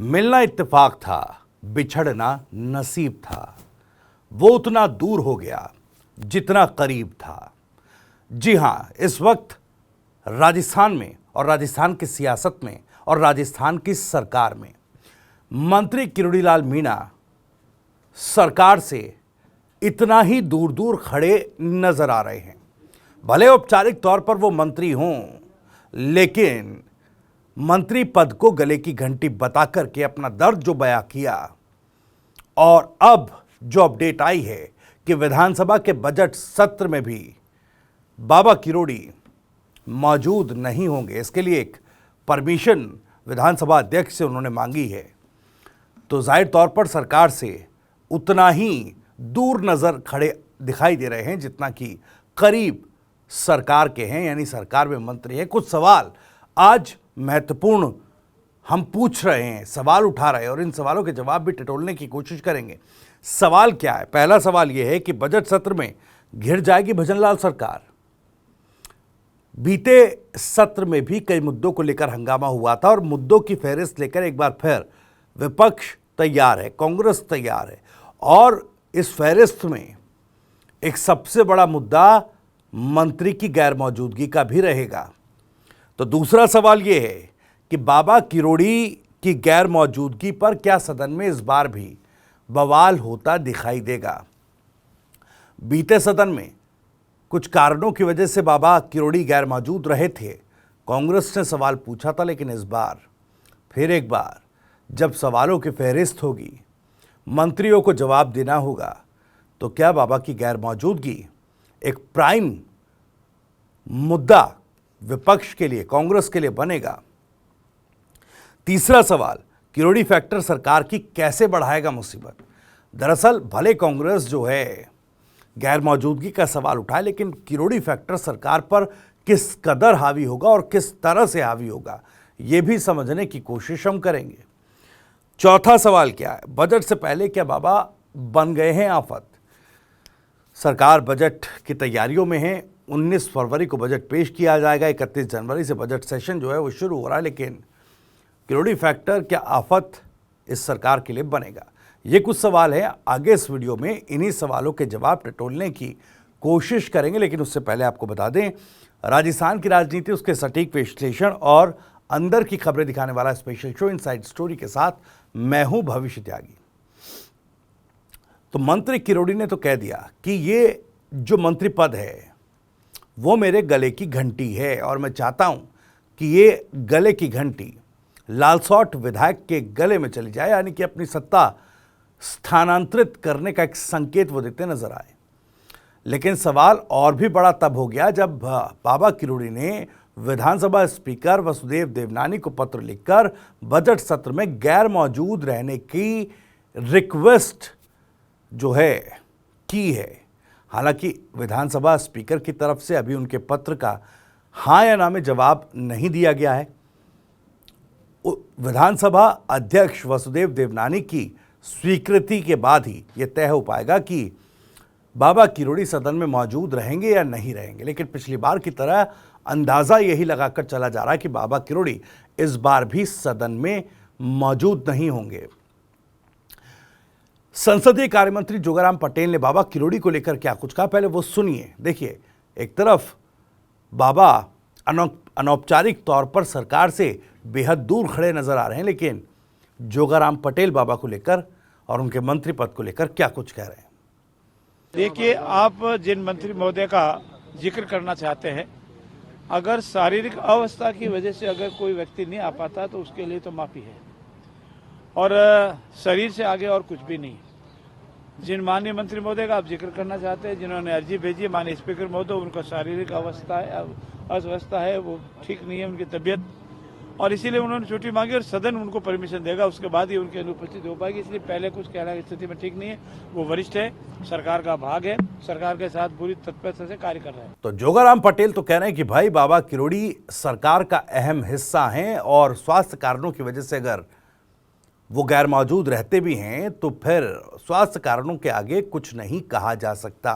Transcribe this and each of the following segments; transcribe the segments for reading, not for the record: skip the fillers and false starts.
मिलना इत्तेफाक था, बिछड़ना नसीब था। वो उतना दूर हो गया जितना करीब था। जी हां, इस वक्त राजस्थान में और राजस्थान की सियासत में और राजस्थान की सरकार में मंत्री किरोड़ीलाल मीणा सरकार से इतना ही दूर दूर खड़े नजर आ रहे हैं। भले औपचारिक तौर पर वो मंत्री हों, लेकिन मंत्री पद को गले की घंटी बता करके अपना दर्द जो बयां किया, और अब जो अपडेट आई है कि विधानसभा के बजट सत्र में भी बाबा किरोड़ी मौजूद नहीं होंगे, इसके लिए एक परमिशन विधानसभा अध्यक्ष से उन्होंने मांगी है, तो जाहिर तौर पर सरकार से उतना ही दूर नज़र खड़े दिखाई दे रहे हैं जितना कि करीब सरकार के हैं, यानी सरकार में मंत्री हैं। कुछ सवाल आज महत्वपूर्ण हम पूछ रहे हैं, सवाल उठा रहे हैं, और इन सवालों के जवाब भी टटोलने की कोशिश करेंगे। सवाल क्या है? पहला सवाल यह है कि बजट सत्र में घिर जाएगी भजनलाल सरकार। बीते सत्र में भी कई मुद्दों को लेकर हंगामा हुआ था, और मुद्दों की फहरिस्त लेकर एक बार फिर विपक्ष तैयार है, कांग्रेस तैयार है, और इस फहरिस्त में एक सबसे बड़ा मुद्दा मंत्री की गैर मौजूदगी का भी रहेगा। तो दूसरा सवाल यह है कि बाबा किरोड़ी की गैर मौजूदगी पर क्या सदन में इस बार भी बवाल होता दिखाई देगा? बीते सदन में कुछ कारणों की वजह से बाबा किरोड़ी गैर मौजूद रहे थे। कांग्रेस ने सवाल पूछा था, लेकिन इस बार फिर एक बार जब सवालों की फहरिस्त होगी, मंत्रियों को जवाब देना होगा, तो क्या बाबा की गैर मौजूदगी एक प्राइम मुद्दा विपक्ष के लिए, कांग्रेस के लिए बनेगा? तीसरा सवाल, किरोड़ी फैक्टर सरकार की कैसे बढ़ाएगा मुसीबत? दरअसल भले कांग्रेस जो है गैर मौजूदगी का सवाल उठाए, लेकिन किरोड़ी फैक्टर सरकार पर किस कदर हावी होगा और किस तरह से हावी होगा, ये भी समझने की कोशिश हम करेंगे। चौथा सवाल क्या है? बजट से पहले क्या बाबा बन गए हैं आफत? सरकार बजट की तैयारियों में है। 19 फरवरी को बजट पेश किया जाएगा, 31 जनवरी से बजट सेशन जो है वो शुरू हो रहा है, लेकिन किरोड़ी फैक्टर क्या आफत इस सरकार के लिए बनेगा? ये कुछ सवाल हैं। आगे इस वीडियो में इन्हीं सवालों के जवाब टटोलने की कोशिश करेंगे, लेकिन उससे पहले आपको बता दें, राजस्थान की राजनीति, उसके सटीक विश्लेषण और अंदर की खबरें दिखाने वाला स्पेशल शो इनसाइड स्टोरी के साथ मैं हूं भविष्य त्यागी। तो मंत्री किरोड़ी ने तो कह दिया कि ये जो मंत्री पद है वो मेरे गले की घंटी है, और मैं चाहता हूं कि ये गले की घंटी लालसोट विधायक के गले में चली जाए, यानी कि अपनी सत्ता स्थानांतरित करने का एक संकेत वो देते नजर आए। लेकिन सवाल और भी बड़ा तब हो गया जब बाबा किरोड़ी ने विधानसभा स्पीकर वसुदेव देवनानी को पत्र लिखकर बजट सत्र में गैर मौजूद रहने की रिक्वेस्ट जो है की है। हालांकि विधानसभा स्पीकर की तरफ से अभी उनके पत्र का हाँ या ना में जवाब नहीं दिया गया है। विधानसभा अध्यक्ष वसुदेव देवनानी की स्वीकृति के बाद ही यह तय हो पाएगा कि बाबा किरोड़ी सदन में मौजूद रहेंगे या नहीं रहेंगे। लेकिन पिछली बार की तरह अंदाजा यही लगाकर चला जा रहा है कि बाबा किरोड़ी इस बार भी सदन में मौजूद नहीं होंगे। संसदीय कार्य मंत्री जोगाराम पटेल ने बाबा किरोड़ी को लेकर क्या कुछ कहा, पहले वो सुनिए। देखिए, एक तरफ बाबा अनौपचारिक तौर पर सरकार से बेहद दूर खड़े नजर आ रहे हैं, लेकिन जोगाराम पटेल बाबा को लेकर और उनके मंत्री पद को लेकर क्या कुछ कह रहे हैं। देखिए, आप जिन मंत्री महोदय का जिक्र करना चाहते हैं, अगर शारीरिक अवस्था की वजह से अगर कोई व्यक्ति नहीं आ पाता तो उसके लिए तो माफी है, और शरीर से आगे और कुछ भी नहीं। जिन माननीय मंत्री महोदय का आप जिक्र करना चाहते हैं, जिन्होंने अर्जी भेजी है, माननीय स्पीकर महोदय, उनका शारीरिक अवस्था है, वो ठीक नहीं है, उनकी तबीयत, और इसीलिए उन्होंने छुट्टी मांगी और सदन उनको परमिशन देगा, उसके बाद ही उनकी अनुपस्थिति हो पाएगी। इसलिए पहले कुछ कहना की स्थिति में ठीक नहीं है। वो वरिष्ठ है, सरकार का भाग है, सरकार के साथ पूरी तत्परता से कार्य कर रहे हैं। तो जोगाराम पटेल तो कह रहे हैं कि भाई बाबा किरोड़ी सरकार का अहम हिस्सा हैं, और स्वास्थ्य कारणों की वजह से अगर वो गैर मौजूद रहते भी हैं तो फिर स्वास्थ्य कारणों के आगे कुछ नहीं कहा जा सकता।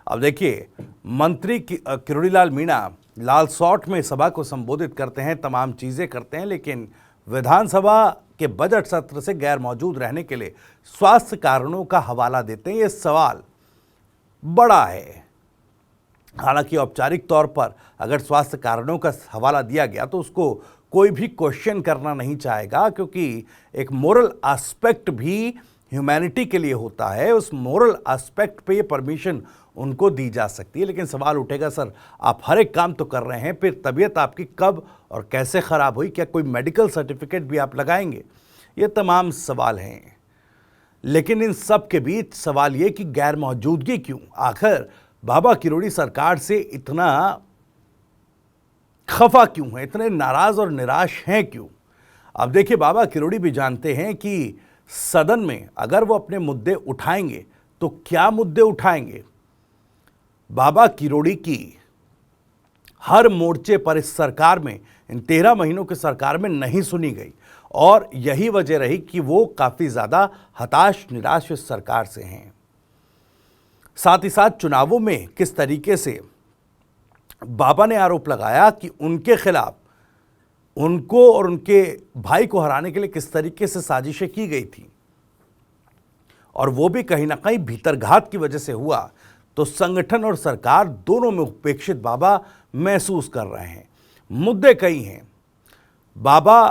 अब देखिए, मंत्री किरोड़ीलाल मीणा लालसोट में सभा को संबोधित करते हैं, तमाम चीज़ें करते हैं, लेकिन विधानसभा कि बजट सत्र से गैर मौजूद रहने के लिए स्वास्थ्य कारणों का हवाला देते हैं। ये सवाल बड़ा है। हालांकि औपचारिक तौर पर अगर स्वास्थ्य कारणों का हवाला दिया गया तो उसको कोई भी क्वेश्चन करना नहीं चाहेगा, क्योंकि एक मोरल एस्पेक्ट भी ह्यूमैनिटी के लिए होता है। उस मोरल एस्पेक्ट पे ये परमिशन उनको दी जा सकती है। लेकिन सवाल उठेगा, सर आप हर एक काम तो कर रहे हैं, फिर तबीयत आपकी कब और कैसे ख़राब हुई, क्या कोई मेडिकल सर्टिफिकेट भी आप लगाएंगे? ये तमाम सवाल हैं। लेकिन इन सब के बीच सवाल ये कि गैर मौजूदगी क्यों? आखिर बाबा किरोड़ी सरकार से इतना खफा क्यों है, इतने नाराज और निराश हैं क्यों? अब देखिए, बाबा किरोड़ी भी जानते हैं कि सदन में अगर वो अपने मुद्दे उठाएंगे तो क्या मुद्दे उठाएंगे। बाबा किरोड़ी की हर मोर्चे पर इस सरकार में, इन 13 महीनों की सरकार में नहीं सुनी गई, और यही वजह रही कि वो काफ़ी ज़्यादा हताश निराश इस सरकार से हैं। साथ ही साथ चुनावों में किस तरीके से बाबा ने आरोप लगाया कि उनके खिलाफ, उनको और उनके भाई को हराने के लिए किस तरीके से साजिशें की गई थी, और वो भी कहीं ना कहीं भीतरघात की वजह से हुआ, तो संगठन और सरकार दोनों में उपेक्षित बाबा महसूस कर रहे हैं। मुद्दे कई हैं। बाबा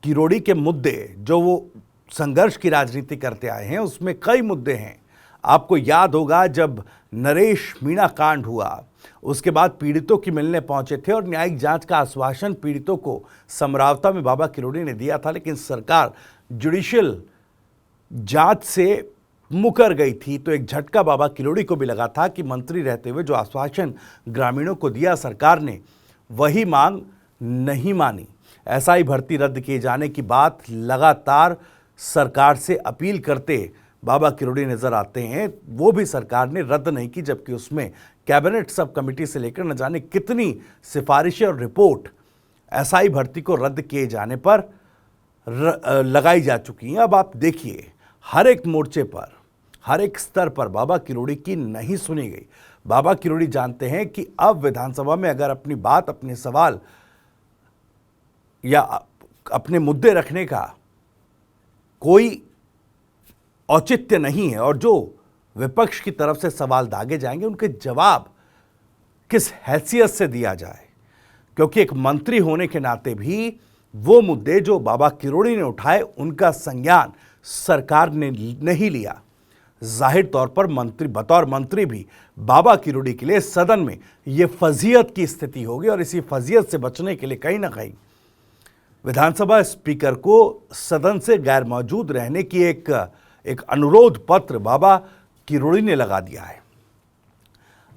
किरोड़ी के मुद्दे, जो वो संघर्ष की राजनीति करते आए हैं, उसमें कई मुद्दे हैं। आपको याद होगा जब नरेश मीणा कांड हुआ, उसके बाद पीड़ितों की मिलने पहुंचे थे और न्यायिक जांच का आश्वासन पीड़ितों को समरावता में बाबा किरोड़ी ने दिया था, लेकिन सरकार जुडिशियल जांच से मुकर गई थी। तो एक झटका बाबा किरोड़ी को भी लगा था कि मंत्री रहते हुए जो आश्वासन ग्रामीणों को दिया सरकार ने, वही मांग नहीं मानी। एसआई भर्ती रद्द किए जाने की बात लगातार सरकार से अपील करते बाबा किरोड़ी नजर आते हैं, वो भी सरकार ने रद्द नहीं की, जबकि उसमें कैबिनेट सब कमेटी से लेकर न जाने कितनी सिफारिशें और रिपोर्ट एसआई भर्ती को रद्द किए जाने पर लगाई जा चुकी हैं। अब आप देखिए, हर एक मोर्चे पर, हर एक स्तर पर बाबा किरोड़ी की नहीं सुनी गई। बाबा किरोड़ी जानते हैं कि अब विधानसभा में अगर अपनी बात, अपने सवाल या अपने मुद्दे रखने का कोई औचित्य नहीं है, और जो विपक्ष की तरफ से सवाल दागे जाएंगे उनके जवाब किस हैसियत से दिया जाए, क्योंकि एक मंत्री होने के नाते भी वो मुद्दे जो बाबा किरोड़ी ने उठाए, उनका संज्ञान सरकार ने नहीं लिया। जाहिर तौर पर मंत्री, बतौर मंत्री भी बाबा किरोड़ी के लिए सदन में ये फजीयत की स्थिति होगी, और इसी फजीयत से बचने के लिए कहीं ना कहीं विधानसभा स्पीकर को सदन से गैर मौजूद रहने की एक अनुरोध पत्र बाबा किरोड़ी ने लगा दिया है।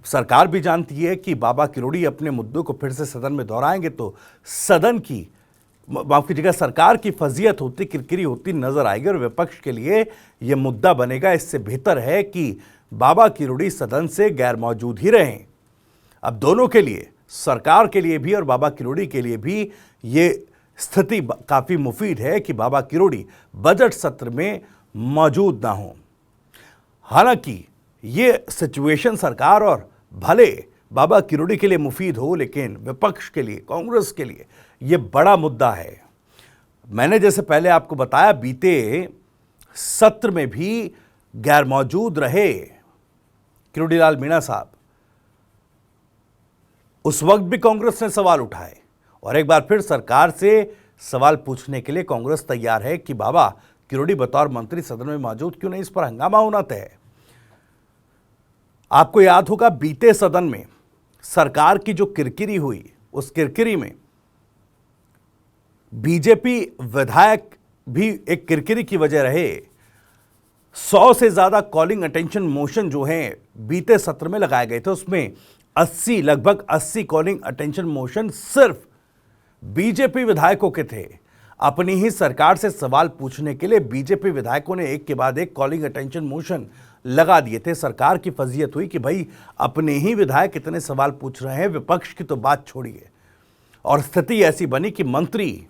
सरकार भी जानती है कि बाबा किरोड़ी अपने मुद्दों को फिर से सदन में दोहराएंगे तो सदन की, माफ कीजिएगा, सरकार की फजीयत होती, किरकिरी होती नजर आएगी, और विपक्ष के लिए यह मुद्दा बनेगा। इससे बेहतर है कि बाबा किरोड़ी सदन से गैर मौजूद ही रहें। अब दोनों के लिए, सरकार के लिए भी और बाबा किरोड़ी के लिए भी, ये स्थिति काफ़ी मुफीद है कि बाबा किरोड़ी बजट सत्र में मौजूद ना हो। हालांकि ये सिचुएशन सरकार और भले बाबा किरोड़ी के लिए मुफीद हो, लेकिन विपक्ष के लिए, कांग्रेस के लिए ये बड़ा मुद्दा है। मैंने जैसे पहले आपको बताया, बीते सत्र में भी गैर मौजूद रहे किरोड़ी लाल मीणा साहब। उस वक्त भी कांग्रेस ने सवाल उठाए, और एक बार फिर सरकार से सवाल पूछने के लिए कांग्रेस तैयार है कि बाबा किरोड़ी बतौर मंत्री सदन में मौजूद क्यों नहीं, इस पर हंगामा होना तय है। आपको याद होगा, बीते सदन में सरकार की जो किरकिरी हुई, उस किरकिरी में बीजेपी विधायक भी एक किरकिरी की वजह रहे। 100 से ज्यादा कॉलिंग अटेंशन मोशन जो हैं बीते सत्र में लगाए गए थे, उसमें 80, लगभग 80 कॉलिंग अटेंशन मोशन सिर्फ बीजेपी विधायकों के थे। अपनी ही सरकार से सवाल पूछने के लिए बीजेपी विधायकों ने एक के बाद एक कॉलिंग अटेंशन मोशन लगा दिए थे। सरकार की फजीयत हुई कि भाई अपने ही विधायक इतने सवाल पूछ रहे हैं, विपक्ष की तो बात छोड़िए। और स्थिति ऐसी बनी कि मंत्री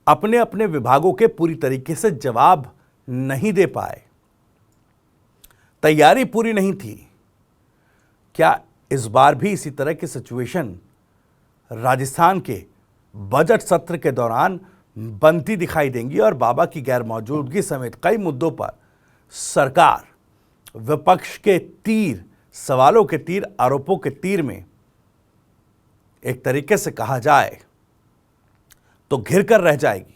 अपने अपने विभागों के पूरी तरीके से जवाब नहीं दे पाए, तैयारी पूरी नहीं थी। क्या इस बार भी इसी तरह की सिचुएशन राजस्थान के बजट सत्र के दौरान बनती दिखाई देंगी और बाबा की गैर मौजूदगी समेत कई मुद्दों पर सरकार विपक्ष के तीर, सवालों के तीर, आरोपों के तीर में एक तरीके से कहा जाए तो घिर कर रह जाएगी।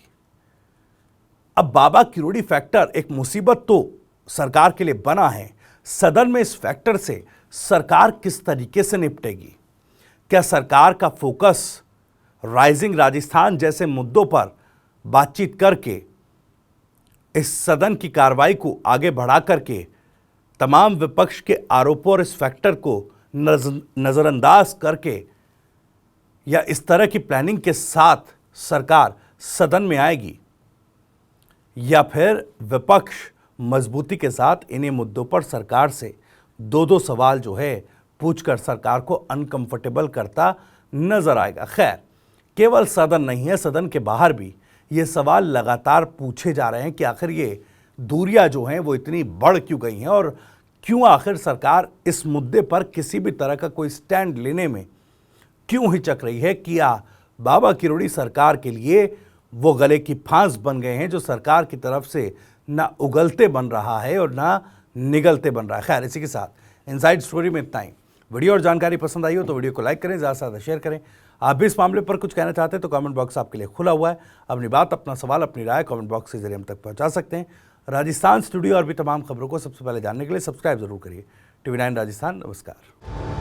अब बाबा किरोड़ी फैक्टर एक मुसीबत तो सरकार के लिए बना है। सदन में इस फैक्टर से सरकार किस तरीके से निपटेगी? क्या सरकार का फोकस राइजिंग राजस्थान जैसे मुद्दों पर बातचीत करके इस सदन की कार्रवाई को आगे बढ़ा करके तमाम विपक्ष के आरोपों और इस फैक्टर को नजरअंदाज करके, या इस तरह की प्लानिंग के साथ सरकार सदन में आएगी, या फिर विपक्ष मजबूती के साथ इन्हीं मुद्दों पर सरकार से दो सवाल जो है पूछकर सरकार को अनकंफर्टेबल करता नजर आएगा? खैर, केवल सदन नहीं है, सदन के बाहर भी ये सवाल लगातार पूछे जा रहे हैं कि आखिर ये दूरियां जो हैं वो इतनी बढ़ क्यों गई हैं और क्यों आखिर सरकार इस मुद्दे पर किसी भी तरह का कोई स्टैंड लेने में क्यों हिचक रही है? क्या बाबा किरोड़ी सरकार के लिए वो गले की फांस बन गए हैं जो सरकार की तरफ से ना उगलते बन रहा है और ना निगलते बन रहा है? खैर, इसी के साथ इनसाइड स्टोरी में इतना ही। वीडियो और जानकारी पसंद आई हो तो वीडियो को लाइक करें, ज़्यादा से ज़्यादा शेयर करें। आप भी इस मामले पर कुछ कहना चाहते हैं तो कमेंट बॉक्स आपके लिए खुला हुआ है। अपनी बात, अपना सवाल, अपनी राय कमेंट बॉक्स के जरिए हम तक पहुंचा सकते हैं। राजस्थान स्टूडियो और भी तमाम खबरों को सबसे पहले जानने के लिए सब्सक्राइब जरूर करिए। TV9 राजस्थान। नमस्कार।